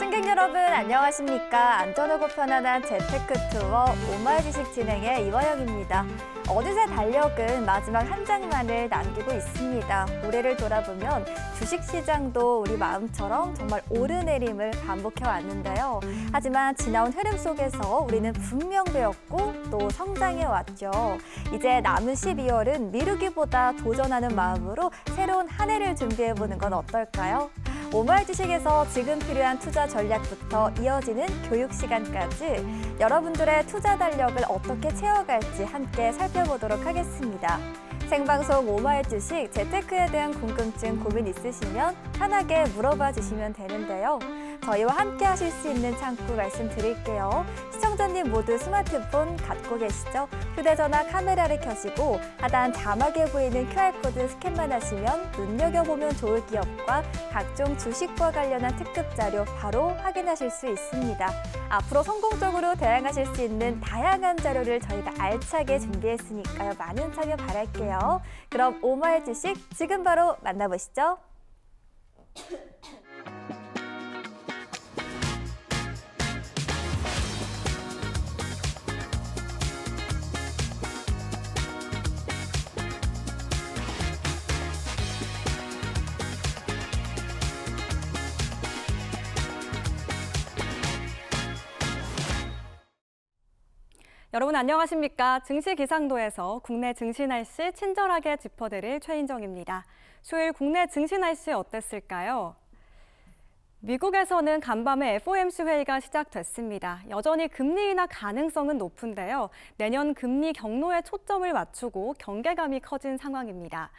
승객 여러분 안녕하십니까? 안전하고 편안한 재테크 투어 오마이 주식 진행의 이화영입니다. 어느새 달력은 마지막 한 장만을 남기고 있습니다. 올해를 돌아보면 주식시장도 우리 마음처럼 정말 오르내림을 반복해 왔는데요. 하지만 지나온 흐름 속에서 우리는 분명 배웠고 또 성장해 왔죠. 이제 남은 12월은 미루기보다 도전하는 마음으로 새로운 한 해를 준비해보는 건 어떨까요? 오마이 주식에서 지금 필요한 투자 전략부터 이어지는 교육 시간까지 여러분들의 투자 달력을 어떻게 채워갈지 함께 살펴보도록 하겠습니다. 생방송 오마이 주식 재테크에 대한 궁금증 고민 있으시면 편하게 물어봐 주시면 되는데요. 저희와 함께 하실 수 있는 창구 말씀드릴게요. 시청자님 모두 스마트폰 갖고 계시죠? 휴대전화 카메라를 켜시고 하단 자막에 보이는 QR코드 스캔만 하시면 눈여겨보면 좋을 기업과 각종 주식과 관련한 특급 자료 바로 확인하실 수 있습니다. 앞으로 성공적으로 대응하실 수 있는 다양한 자료를 저희가 알차게 준비했으니까요. 많은 참여 바랄게요. 그럼 오마이 주식 지금 바로 만나보시죠. 여러분 안녕하십니까? 증시 기상도에서 국내 증시 날씨 친절하게 짚어드릴 최인정입니다. 수요일 국내 증시 날씨 어땠을까요? 미국에서는 간밤에 FOMC 회의가 시작됐습니다. 여전히 금리 인하 가능성은 높은데요. 내년 금리 경로에 초점을 맞추고 경계감이 커진 상황입니다.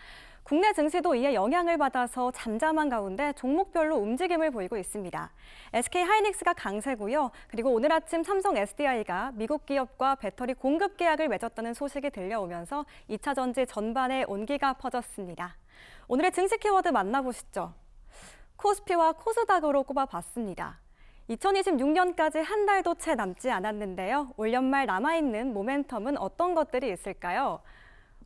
국내 증시도 이에 영향을 받아서 잠잠한 가운데 종목별로 움직임을 보이고 있습니다. SK 하이닉스가 강세고요. 그리고 오늘 아침 삼성 SDI가 미국 기업과 배터리 공급 계약을 맺었다는 소식이 들려오면서 2차 전지 전반에 온기가 퍼졌습니다. 오늘의 증시 키워드 만나보시죠. 코스피와 코스닥으로 꼽아봤습니다. 2026년까지 한 달도 채 남지 않았는데요. 올 연말 남아있는 모멘텀은 어떤 것들이 있을까요?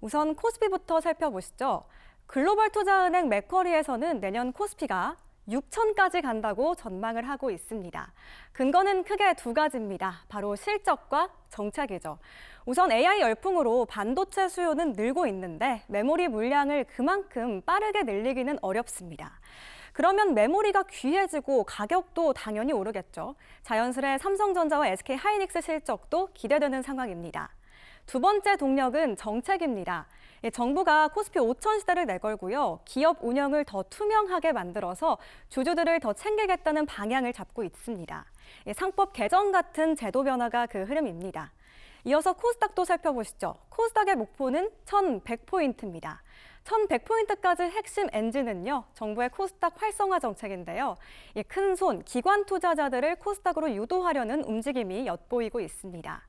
우선 코스피부터 살펴보시죠. 글로벌 투자은행 맥쿼리에서는 내년 코스피가 6천까지 간다고 전망을 하고 있습니다. 근거는 크게 두 가지입니다. 바로 실적과 정책이죠. 우선 AI 열풍으로 반도체 수요는 늘고 있는데 메모리 물량을 그만큼 빠르게 늘리기는 어렵습니다. 그러면 메모리가 귀해지고 가격도 당연히 오르겠죠. 자연스레 삼성전자와 SK 하이닉스 실적도 기대되는 상황입니다. 두 번째 동력은 정책입니다. 정부가 코스피 5천 시대를 내걸고요. 기업 운영을 더 투명하게 만들어서 주주들을 더 챙기겠다는 방향을 잡고 있습니다. 상법 개정 같은 제도 변화가 그 흐름입니다. 이어서 코스닥도 살펴보시죠. 코스닥의 목표는 1,100포인트입니다. 1,100포인트까지 핵심 엔진은요, 정부의 코스닥 활성화 정책인데요. 큰 손, 기관 투자자들을 코스닥으로 유도하려는 움직임이 엿보이고 있습니다.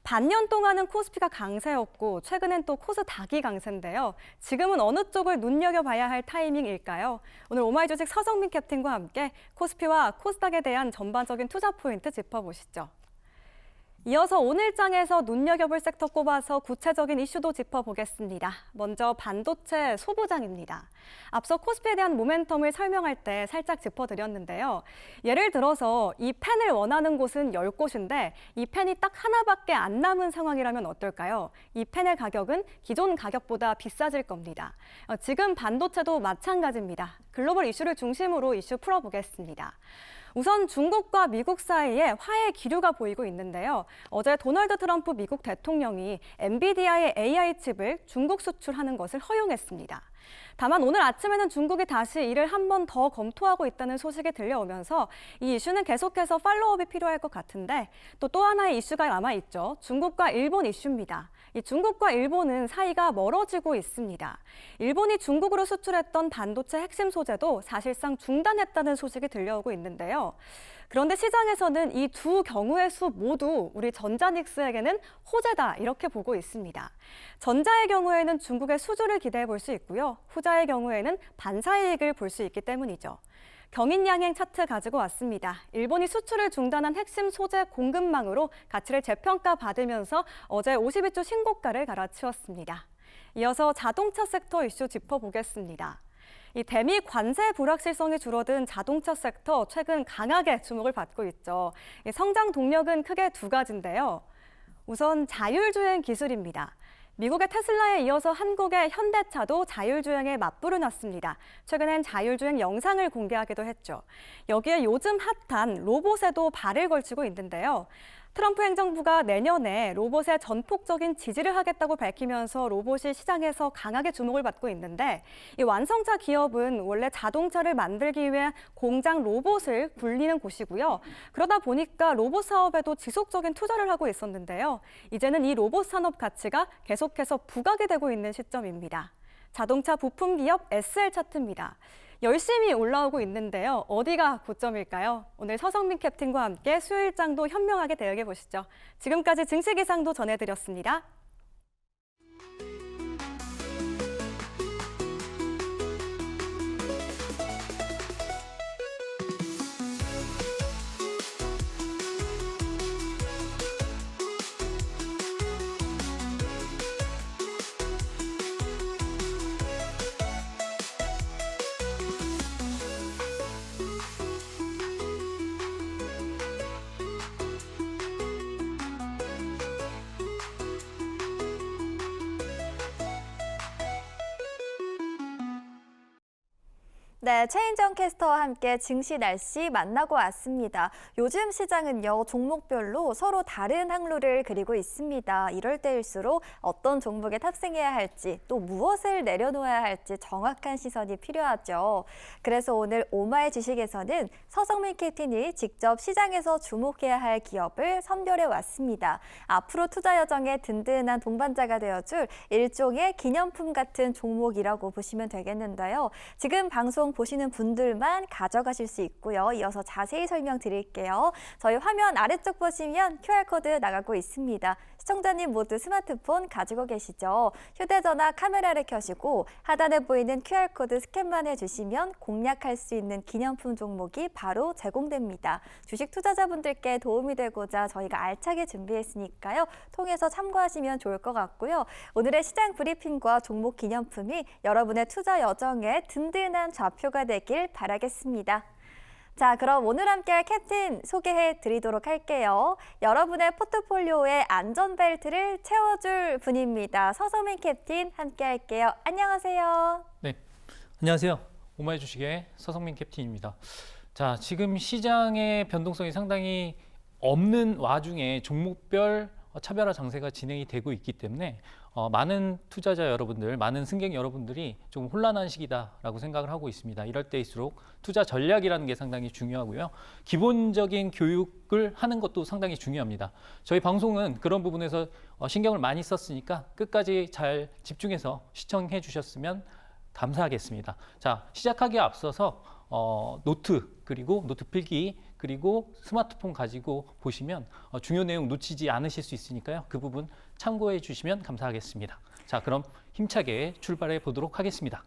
반년 동안은 코스피가 강세였고 최근엔 또 코스닥이 강세인데요. 지금은 어느 쪽을 눈여겨봐야 할 타이밍일까요? 오늘 오마이 주식 서정민 캡틴과 함께 코스피와 코스닥에 대한 전반적인 투자 포인트 짚어보시죠. 이어서 오늘 장에서 눈여겨볼 섹터 꼽아서 구체적인 이슈도 짚어보겠습니다. 먼저 반도체 소부장입니다. 앞서 코스피에 대한 모멘텀을 설명할 때 살짝 짚어드렸는데요. 예를 들어서 이 펜을 원하는 곳은 10곳인데 이 펜이 딱 하나밖에 안 남은 상황이라면 어떨까요? 이 펜의 가격은 기존 가격보다 비싸질 겁니다. 지금 반도체도 마찬가지입니다. 글로벌 이슈를 중심으로 이슈 풀어보겠습니다. 우선 중국과 미국 사이에 화해 기류가 보이고 있는데요. 어제 도널드 트럼프 미국 대통령이 엔비디아의 AI 칩을 중국 수출하는 것을 허용했습니다. 다만 오늘 아침에는 중국이 다시 이를 한 번 더 검토하고 있다는 소식이 들려오면서 이 이슈는 계속해서 팔로우업이 필요할 것 같은데 또 하나의 이슈가 남아있죠. 중국과 일본 이슈입니다. 이 중국과 일본은 사이가 멀어지고 있습니다. 일본이 중국으로 수출했던 반도체 핵심 소재도 사실상 중단했다는 소식이 들려오고 있는데요. 그런데 시장에서는 이 두 경우의 수 모두 우리 전자닉스에게는 호재다 이렇게 보고 있습니다. 전자의 경우에는 중국의 수주를 기대해 볼 수 있고요. 후자의 경우에는 반사이익을 볼 수 있기 때문이죠. 경인양행 차트 가지고 왔습니다. 일본이 수출을 중단한 핵심 소재 공급망으로 가치를 재평가 받으면서 어제 52주 신고가를 갈아치웠습니다. 이어서 자동차 섹터 이슈 짚어보겠습니다. 이 대미 관세 불확실성이 줄어든 자동차 섹터 최근 강하게 주목을 받고 있죠. 이 성장 동력은 크게 두 가지인데요. 우선 자율주행 기술입니다. 미국의 테슬라에 이어서 한국의 현대차도 자율주행에 맞불을 놨습니다. 최근엔 자율주행 영상을 공개하기도 했죠. 여기에 요즘 핫한 로봇에도 발을 걸치고 있는데요. 트럼프 행정부가 내년에 로봇에 전폭적인 지지를 하겠다고 밝히면서 로봇이 시장에서 강하게 주목을 받고 있는데, 이 완성차 기업은 원래 자동차를 만들기 위해 공장 로봇을 굴리는 곳이고요. 그러다 보니까 로봇 사업에도 지속적인 투자를 하고 있었는데요. 이제는 이 로봇 산업 가치가 계속해서 부각이 되고 있는 시점입니다. 자동차 부품 기업 SL 차트입니다. 열심히 올라오고 있는데요. 어디가 고점일까요? 오늘 서성민 캡틴과 함께 수요일장도 현명하게 대응해 보시죠. 지금까지 증시 기상도 전해드렸습니다. 네, 최인정 캐스터와 함께 증시 날씨 만나고 왔습니다. 요즘 시장은요, 종목별로 서로 다른 항로를 그리고 있습니다. 이럴 때일수록 어떤 종목에 탑승해야 할지, 또 무엇을 내려놓아야 할지 정확한 시선이 필요하죠. 그래서 오늘 오마이 주식에서는 서성민 캡틴이 직접 시장에서 주목해야 할 기업을 선별해 왔습니다. 앞으로 투자 여정에 든든한 동반자가 되어줄 일종의 기념품 같은 종목이라고 보시면 되겠는데요. 지금 방송 보시는 분들만 가져가실 수 있고요. 이어서 자세히 설명드릴게요. 저희 화면 아래쪽 보시면 QR코드 나가고 있습니다. 시청자님 모두 스마트폰 가지고 계시죠? 휴대전화 카메라를 켜시고 하단에 보이는 QR코드 스캔만 해주시면 공략할 수 있는 기념품 종목이 바로 제공됩니다. 주식 투자자분들께 도움이 되고자 저희가 알차게 준비했으니까요. 통해서 참고하시면 좋을 것 같고요. 오늘의 시장 브리핑과 종목 기념품이 여러분의 투자 여정에 든든한 좌표가 되길 바라겠습니다. 자, 그럼 오늘 함께할 캡틴 소개해 드리도록 할게요. 여러분의 포트폴리오에 안전벨트를 채워줄 분입니다. 서성민 캡틴 함께할게요. 안녕하세요. 네, 안녕하세요. 오마이 주식의 서성민 캡틴입니다. 자, 지금 시장의 변동성이 상당히 없는 와중에 종목별 차별화 장세가 진행이 되고 있기 때문에 많은 투자자 여러분들, 많은 승객 여러분들이 좀 혼란한 시기다라고 생각을 하고 있습니다. 이럴 때일수록 투자 전략이라는 게 상당히 중요하고요. 기본적인 교육을 하는 것도 상당히 중요합니다. 저희 방송은 그런 부분에서 신경을 많이 썼으니까 끝까지 잘 집중해서 시청해 주셨으면 감사하겠습니다. 자, 시작하기에 앞서서 노트, 그리고 노트 필기, 그리고 스마트폰 가지고 보시면 중요 내용 놓치지 않으실 수 있으니까요. 그 부분 참고해 주시면 감사하겠습니다. 자, 그럼 힘차게 출발해 보도록 하겠습니다.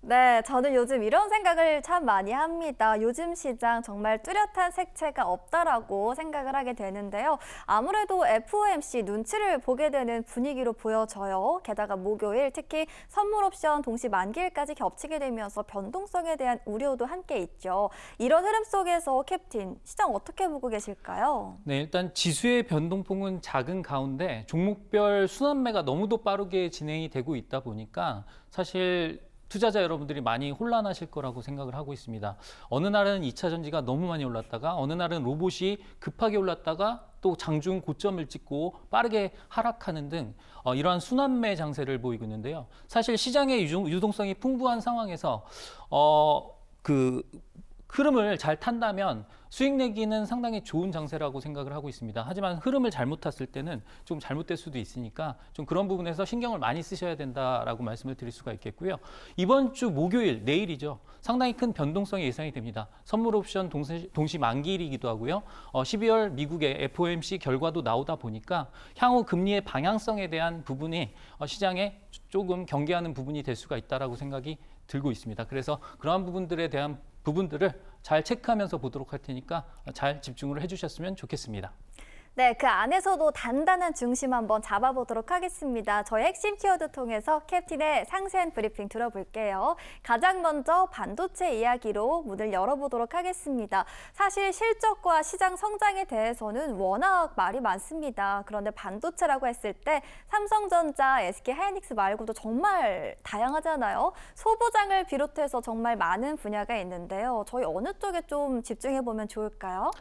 네, 저는 요즘 이런 생각을 참 많이 합니다. 요즘 시장 정말 뚜렷한 색채가 없다라고 생각을 하게 되는데요. 아무래도 FOMC 눈치를 보게 되는 분위기로 보여져요. 게다가 목요일 특히 선물 옵션 동시 만기일까지 겹치게 되면서 변동성에 대한 우려도 함께 있죠. 이런 흐름 속에서 캡틴, 시장 어떻게 보고 계실까요? 네, 일단 지수의 변동폭은 작은 가운데 종목별 순환매가 너무도 빠르게 진행이 되고 있다 보니까 사실 투자자 여러분들이 많이 혼란하실 거라고 생각을 하고 있습니다. 어느 날은 2차 전지가 너무 많이 올랐다가 어느 날은 로봇이 급하게 올랐다가 또 장중 고점을 찍고 빠르게 하락하는 등 이러한 순환매 장세를 보이고 있는데요. 사실 시장의 유동성이 풍부한 상황에서 그 흐름을 잘 탄다면 수익 내기는 상당히 좋은 장세라고 생각을 하고 있습니다. 하지만 흐름을 잘못 탔을 때는 좀 잘못될 수도 있으니까 좀 그런 부분에서 신경을 많이 쓰셔야 된다라고 말씀을 드릴 수가 있겠고요. 이번 주 목요일, 내일이죠. 상당히 큰 변동성이 예상이 됩니다. 선물 옵션 동시 만기일이기도 하고요. 12월 미국의 FOMC 결과도 나오다 보니까 향후 금리의 방향성에 대한 부분이 시장에 조금 경계하는 부분이 될 수가 있다라고 생각이 들고 있습니다. 그래서 그러한 부분들에 대한 부분들을 잘 체크하면서 보도록 할 테니까 잘 집중을 해주셨으면 좋겠습니다. 네, 그 안에서도 단단한 중심 한번 잡아보도록 하겠습니다. 저희 핵심 키워드 통해서 캡틴의 상세한 브리핑 들어볼게요. 가장 먼저 반도체 이야기로 문을 열어보도록 하겠습니다. 사실 실적과 시장 성장에 대해서는 워낙 말이 많습니다. 그런데 반도체라고 했을 때 삼성전자, SK하이닉스 말고도 정말 다양하잖아요. 소부장을 비롯해서 정말 많은 분야가 있는데요. 저희 어느 쪽에 좀 집중해보면 좋을까요?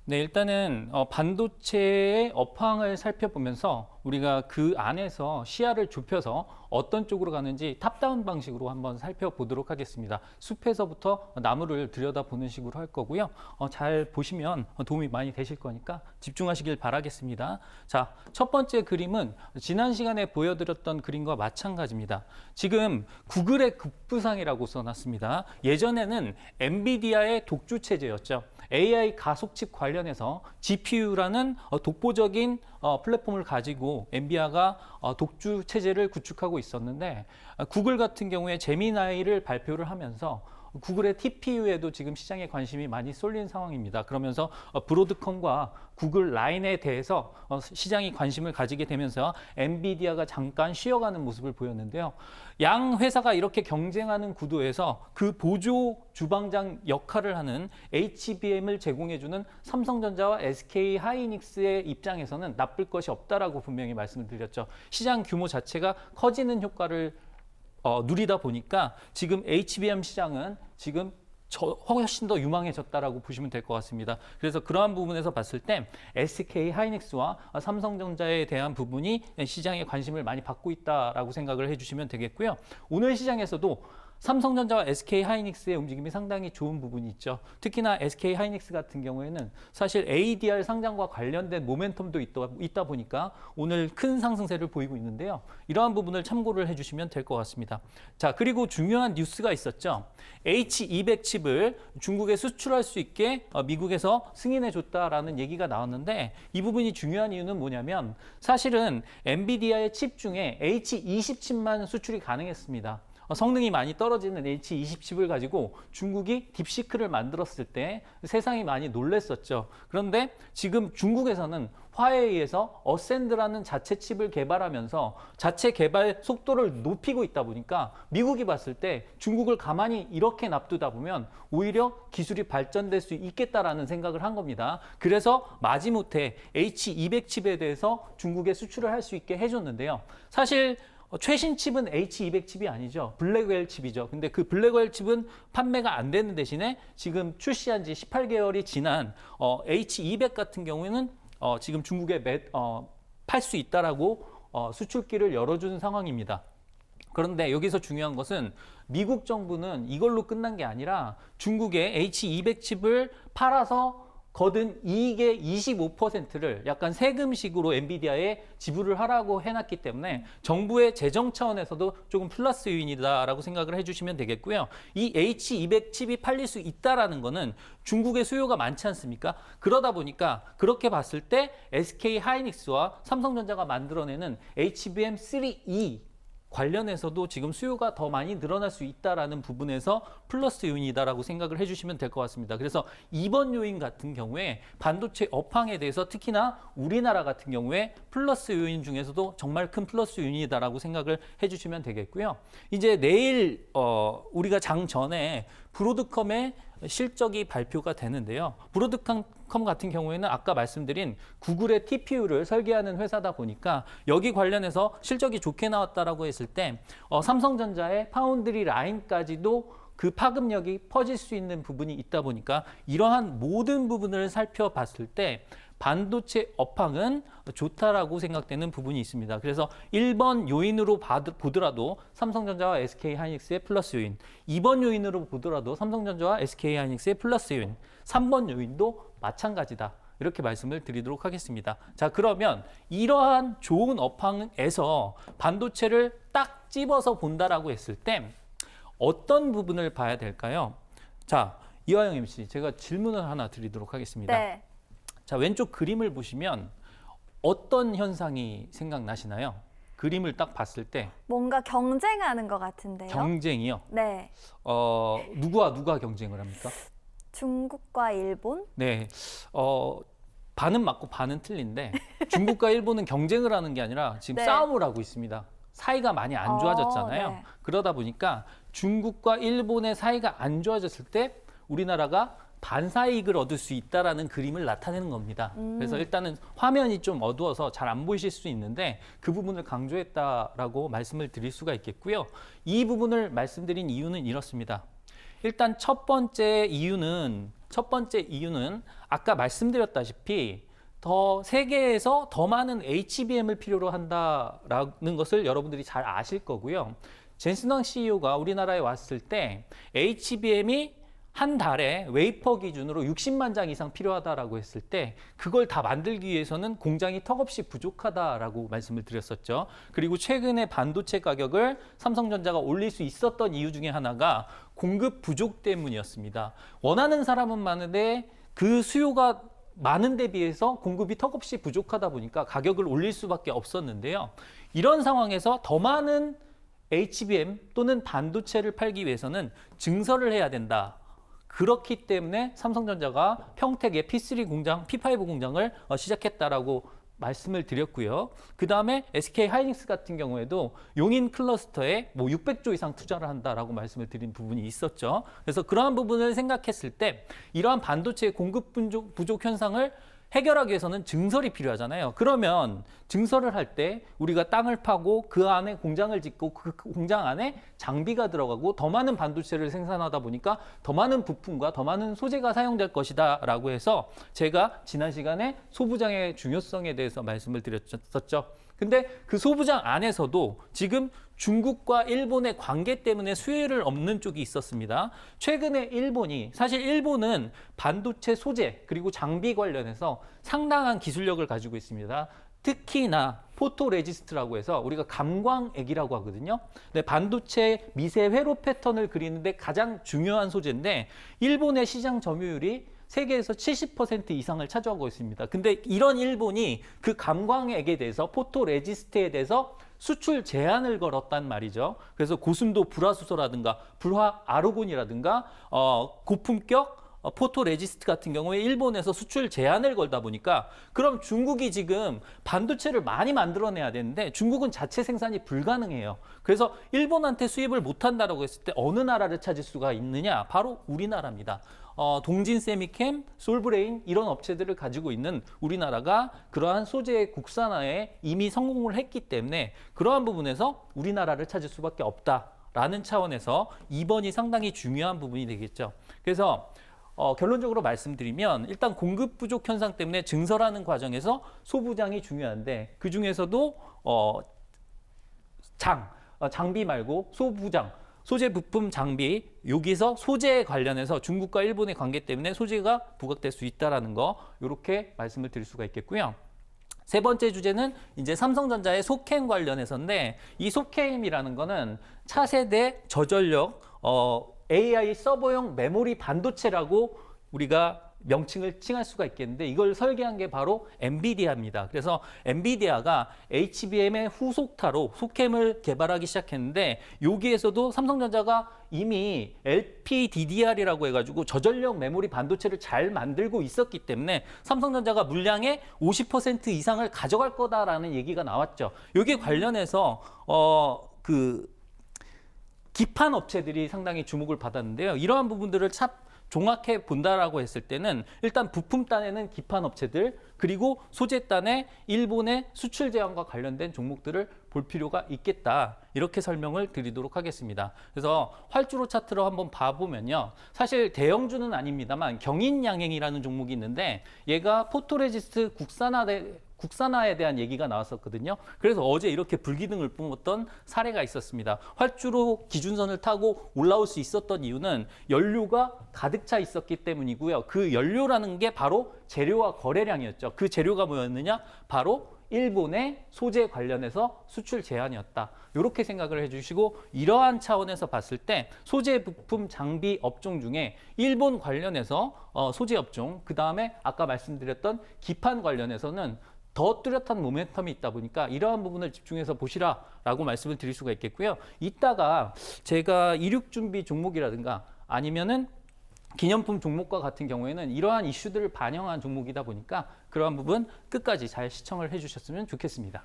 네, 일단은 반도체의 업황을 살펴보면서 우리가 그 안에서 시야를 좁혀서 어떤 쪽으로 가는지 탑다운 방식으로 한번 살펴보도록 하겠습니다. 숲에서부터 나무를 들여다보는 식으로 할 거고요. 잘 보시면 도움이 많이 되실 거니까 집중하시길 바라겠습니다. 자, 첫 번째 그림은 지난 시간에 보여드렸던 그림과 마찬가지입니다. 지금 구글의 급부상이라고 써놨습니다. 예전에는 엔비디아의 독주 체제였죠. AI 가속칩 관련해서 GPU라는 독보적인 플랫폼을 가지고 엔비디아가 독주 체제를 구축하고 있었는데 구글 같은 경우에 제미나이를 발표를 하면서 구글의 TPU에도 지금 시장에 관심이 많이 쏠린 상황입니다. 그러면서 브로드컴과 구글 라인에 대해서 시장이 관심을 가지게 되면서 엔비디아가 잠깐 쉬어가는 모습을 보였는데요. 양 회사가 이렇게 경쟁하는 구도에서 그 보조 주방장 역할을 하는 HBM을 제공해주는 삼성전자와 SK하이닉스의 입장에서는 나쁠 것이 없다라고 분명히 말씀을 드렸죠. 시장 규모 자체가 커지는 효과를 누리다 보니까 지금 HBM 시장은 지금 훨씬 더 유망해졌다라고 보시면 될 것 같습니다. 그래서 그러한 부분에서 봤을 때 SK하이닉스와 삼성전자에 대한 부분이 시장에 관심을 많이 받고 있다라고 생각을 해주시면 되겠고요. 오늘 시장에서도 삼성전자와 SK하이닉스의 움직임이 상당히 좋은 부분이 있죠. 특히나 SK하이닉스 같은 경우에는 사실 ADR 상장과 관련된 모멘텀도 있다 보니까 오늘 큰 상승세를 보이고 있는데요. 이러한 부분을 참고를 해주시면 될 것 같습니다. 자, 그리고 중요한 뉴스가 있었죠. H200 칩을 중국에 수출할 수 있게 미국에서 승인해줬다라는 얘기가 나왔는데 이 부분이 중요한 이유는 뭐냐면 사실은 엔비디아의 칩 중에 H20 칩만 수출이 가능했습니다. 성능이 많이 떨어지는 H20 칩을 가지고 중국이 딥시크를 만들었을 때 세상이 많이 놀랬었죠. 그런데 지금 중국에서는 화웨이에서 어센드라는 자체 칩을 개발하면서 자체 개발 속도를 높이고 있다 보니까 미국이 봤을 때 중국을 가만히 이렇게 놔두다 보면 오히려 기술이 발전될 수 있겠다라는 생각을 한 겁니다. 그래서 마지못해 H200 칩에 대해서 중국에 수출을 할 수 있게 해줬는데요. 사실 최신 칩은 H200 칩이 아니죠. 블랙웰 칩이죠. 근데 그 블랙웰 칩은 판매가 안 되는 대신에 지금 출시한 지 18개월이 지난 H200 같은 경우에는 지금 중국에 팔 수 있다라고 수출기를 열어준 상황입니다. 그런데 여기서 중요한 것은 미국 정부는 이걸로 끝난 게 아니라 중국의 H200 칩을 팔아서 거둔 이익의 25%를 약간 세금식으로 엔비디아에 지불을 하라고 해놨기 때문에 정부의 재정 차원에서도 조금 플러스 요인이다라고 생각을 해주시면 되겠고요. 이 H200 칩이 팔릴 수 있다라는 거는 중국의 수요가 많지 않습니까? 그러다 보니까 그렇게 봤을 때 SK하이닉스와 삼성전자가 만들어내는 HBM3E 관련해서도 지금 수요가 더 많이 늘어날 수 있다라는 부분에서 플러스 요인이다라고 생각을 해주시면 될 것 같습니다. 그래서 이번 요인 같은 경우에 반도체 업황에 대해서 특히나 우리나라 같은 경우에 플러스 요인 중에서도 정말 큰 플러스 요인이다라고 생각을 해주시면 되겠고요. 이제 내일 우리가 장 전에 브로드컴의 실적이 발표가 되는데요. 브로드컴 같은 경우에는 아까 말씀드린 구글의 TPU를 설계하는 회사다 보니까 여기 관련해서 실적이 좋게 나왔다라고 했을 때 삼성전자의 파운드리 라인까지도 그 파급력이 퍼질 수 있는 부분이 있다 보니까 이러한 모든 부분을 살펴봤을 때 반도체 업황은 좋다라고 생각되는 부분이 있습니다. 그래서 1번 요인으로 보더라도 삼성전자와 SK하이닉스의 플러스 요인, 2번 요인으로 보더라도 삼성전자와 SK하이닉스의 플러스 요인, 3번 요인도 마찬가지다. 이렇게 말씀을 드리도록 하겠습니다. 자, 그러면 이러한 좋은 업황에서 반도체를 딱 집어서 본다라고 했을 때 어떤 부분을 봐야 될까요? 자, 이화영 MC, 제가 질문을 하나 드리도록 하겠습니다. 네. 자, 왼쪽 그림을 보시면 어떤 현상이 생각나시나요? 그림을 딱 봤을 때 뭔가 경쟁하는 것 같은데요. 경쟁이요. 네. 누가 경쟁을 합니까? 중국과 일본? 네. 반은 맞고 반은 틀린데 중국과 일본은 경쟁을 하는 게 아니라 지금 네. 싸움을 하고 있습니다. 사이가 많이 안 좋아졌잖아요. 네. 그러다 보니까 중국과 일본의 사이가 안 좋아졌을 때 우리나라가 반사이익을 얻을 수 있다라는 그림을 나타내는 겁니다. 그래서 일단은 화면이 좀 어두워서 잘 안 보이실 수 있는데 그 부분을 강조했다라고 말씀을 드릴 수가 있겠고요. 이 부분을 말씀드린 이유는 이렇습니다. 일단 첫 번째 이유는 아까 말씀드렸다시피 세계에서 더 많은 HBM을 필요로 한다라는 것을 여러분들이 잘 아실 거고요. 젠슨왕 CEO가 우리나라에 왔을 때 HBM이 한 달에 웨이퍼 기준으로 60만 장 이상 필요하다라고 했을 때 그걸 다 만들기 위해서는 공장이 턱없이 부족하다라고 말씀을 드렸었죠. 그리고 최근에 반도체 가격을 삼성전자가 올릴 수 있었던 이유 중에 하나가 공급 부족 때문이었습니다. 원하는 사람은 많은데 그 수요가 많은 데 비해서 공급이 턱없이 부족하다 보니까 가격을 올릴 수밖에 없었는데요. 이런 상황에서 더 많은 HBM 또는 반도체를 팔기 위해서는 증설을 해야 된다. 그렇기 때문에 삼성전자가 평택에 P3 공장, P5 공장을 시작했다라고 말씀을 드렸고요. 그 다음에 SK 하이닉스 같은 경우에도 용인 클러스터에 600조 이상 투자를 한다라고 말씀을 드린 부분이 있었죠. 그래서 그러한 부분을 생각했을 때 이러한 반도체 공급 부족 현상을 해결하기 위해서는 증설이 필요하잖아요. 그러면 증설을 할 때 우리가 땅을 파고 그 안에 공장을 짓고 그 공장 안에 장비가 들어가고 더 많은 반도체를 생산하다 보니까 더 많은 부품과 더 많은 소재가 사용될 것이다 라고 해서 제가 지난 시간에 소부장의 중요성에 대해서 말씀을 드렸었죠. 근데 그 소부장 안에서도 지금 중국과 일본의 관계 때문에 수혜를 얻는 쪽이 있었습니다. 최근에 사실 일본은 반도체 소재 그리고 장비 관련해서 상당한 기술력을 가지고 있습니다. 특히나 포토레지스트라고 해서 우리가 감광액이라고 하거든요. 근데 반도체 미세 회로 패턴을 그리는데 가장 중요한 소재인데 일본의 시장 점유율이 세계에서 70% 이상을 차지하고 있습니다. 근데 이런 일본이 그 감광액에 대해서 포토레지스트에 대해서 수출 제한을 걸었단 말이죠. 그래서 고순도 불화수소라든가 불화 아르곤이라든가 고품격 포토레지스트 같은 경우에 일본에서 수출 제한을 걸다 보니까 그럼 중국이 지금 반도체를 많이 만들어내야 되는데 중국은 자체 생산이 불가능해요. 그래서 일본한테 수입을 못한다라고 했을 때 어느 나라를 찾을 수가 있느냐? 바로 우리나라입니다. 동진세미캠, 솔브레인 이런 업체들을 가지고 있는 우리나라가 그러한 소재의 국산화에 이미 성공을 했기 때문에 그러한 부분에서 우리나라를 찾을 수밖에 없다라는 차원에서 2번이 상당히 중요한 부분이 되겠죠. 그래서 결론적으로 말씀드리면 일단 공급 부족 현상 때문에 증설하는 과정에서 소부장이 중요한데 그 중에서도 장비 말고 소부장, 소재 부품 장비 여기서 소재에 관련해서 중국과 일본의 관계 때문에 소재가 부각될 수 있다라는 거 이렇게 말씀을 드릴 수가 있겠고요. 세 번째 주제는 이제 삼성전자의 소캠 관련해서인데 이 소캠이라는 거는 차세대 저전력 AI 서버용 메모리 반도체라고 우리가 명칭을 칭할 수가 있겠는데 이걸 설계한 게 바로 엔비디아입니다. 그래서 엔비디아가 HBM의 후속타로 소캠을 개발하기 시작했는데 여기에서도 삼성전자가 이미 LPDDR이라고 해가지고 저전력 메모리 반도체를 잘 만들고 있었기 때문에 삼성전자가 물량의 50% 이상을 가져갈 거다라는 얘기가 나왔죠. 여기에 관련해서 기판 업체들이 상당히 주목을 받았는데요. 이러한 부분들을 종합해 본다라고 했을 때는 일단 부품단에는 기판 업체들 그리고 소재단에 일본의 수출 제한과 관련된 종목들을 볼 필요가 있겠다. 이렇게 설명을 드리도록 하겠습니다. 그래서 활주로 차트로 한번 봐보면요. 사실 대형주는 아닙니다만 경인양행이라는 종목이 있는데 얘가 포토레지스트 국산화에 대한 얘기가 나왔었거든요. 그래서 어제 이렇게 불기둥을 뿜었던 사례가 있었습니다. 활주로 기준선을 타고 올라올 수 있었던 이유는 연료가 가득 차 있었기 때문이고요. 그 연료라는 게 바로 재료와 거래량이었죠. 그 재료가 뭐였느냐? 바로 일본의 소재 관련해서 수출 제한이었다. 이렇게 생각을 해주시고 이러한 차원에서 봤을 때 소재 부품 장비 업종 중에 일본 관련해서 소재 업종 그 다음에 아까 말씀드렸던 기판 관련해서는 더 뚜렷한 모멘텀이 있다 보니까 이러한 부분을 집중해서 보시라라고 말씀을 드릴 수가 있겠고요. 이따가 제가 이륙 준비 종목이라든가 아니면은 기념품 종목과 같은 경우에는 이러한 이슈들을 반영한 종목이다 보니까 그러한 부분 끝까지 잘 시청을 해주셨으면 좋겠습니다.